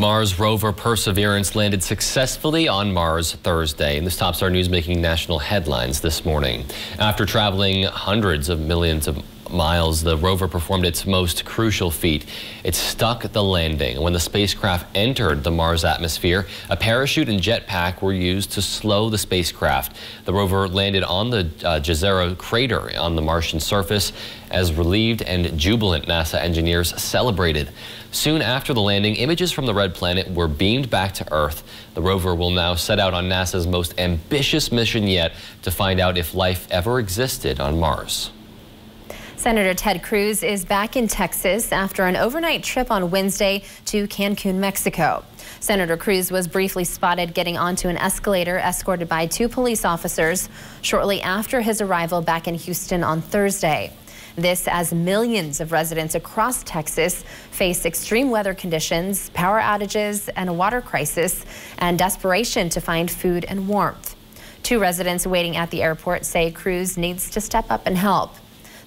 The Mars rover Perseverance landed successfully on Mars Thursday, and this tops our news making national headlines this morning. After traveling hundreds of millions of miles, the rover performed its most crucial feat. It stuck the landing. When the spacecraft entered the Mars atmosphere, a parachute and jetpack were used to slow the spacecraft. The rover landed on the Jezero crater on the Martian surface. As relieved and jubilant NASA engineers celebrated. Soon after the landing, images from the red planet were beamed back to Earth. The rover will now set out on NASA's most ambitious mission yet to find out if life ever existed on Mars. Senator Ted Cruz is back in Texas after an overnight trip on Wednesday to Cancun, Mexico. Senator Cruz was briefly spotted getting onto an escalator escorted by 2 police officers shortly after his arrival back in Houston on Thursday. This as millions of residents across Texas face extreme weather conditions, power outages, and a water crisis, and desperation to find food and warmth. 2 residents waiting at the airport say Cruz needs to step up and help.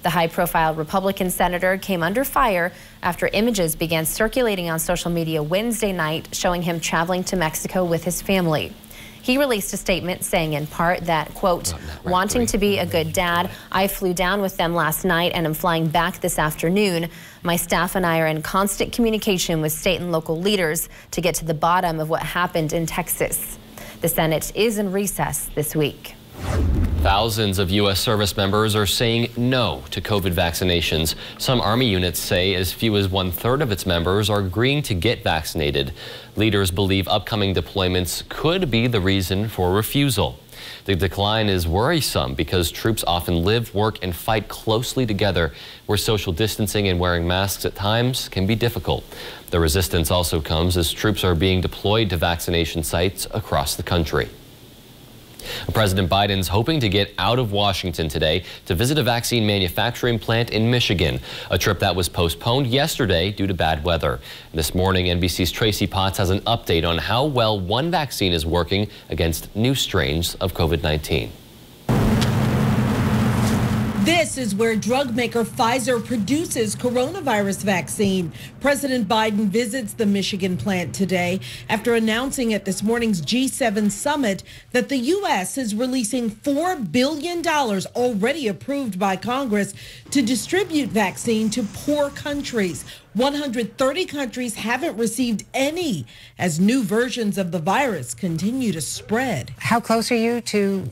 The high-profile Republican senator came under fire after images began circulating on social media Wednesday night showing him traveling to Mexico with his family. He released a statement saying in part that, quote, wanting to be a good dad, I flew down with them last night and am flying back this afternoon. My staff and I are in constant communication with state and local leaders to get to the bottom of what happened in Texas. The Senate is in recess this week. Thousands of U.S. service members are saying no to COVID vaccinations. Some Army units say as few as 1/3 of its members are agreeing to get vaccinated. Leaders believe upcoming deployments could be the reason for refusal. The decline is worrisome because troops often live, work, and fight closely together, where social distancing and wearing masks at times can be difficult. The resistance also comes as troops are being deployed to vaccination sites across the country. President Biden's hoping to get out of Washington today to visit a vaccine manufacturing plant in Michigan, a trip that was postponed yesterday due to bad weather. This morning, NBC's Tracy Potts has an update on how well one vaccine is working against new strains of COVID-19. This is where drug maker Pfizer produces coronavirus vaccine. President Biden visits the Michigan plant today after announcing at this morning's G7 summit that the U.S. is releasing $4 billion already approved by Congress to distribute vaccine to poor countries. 130 countries haven't received any as new versions of the virus continue to spread. How close are you to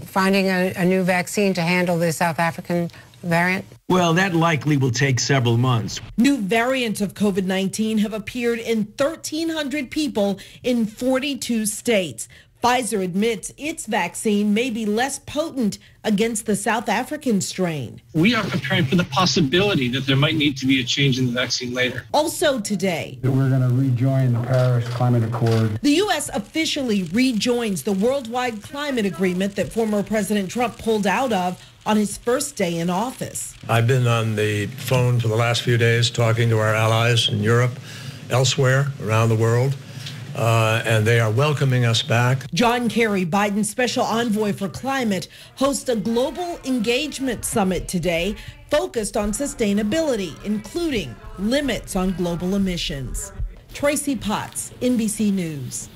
finding a new vaccine to handle the South African variant? Well, that likely will take several months. New variants of COVID-19 have appeared in 1,300 people in 42 states. Pfizer admits its vaccine may be less potent against the South African strain. We are preparing for the possibility that there might need to be a change in the vaccine later. Also today, we're going to rejoin the Paris Climate Accord. The U.S. officially rejoins the worldwide climate agreement that former President Trump pulled out of on his first day in office. I've been on the phone for the last few days talking to our allies in Europe, elsewhere around the world. And they are welcoming us back. John Kerry, Biden's special envoy for climate, hosts a global engagement summit today focused on sustainability, including limits on global emissions. Tracy Potts, NBC News.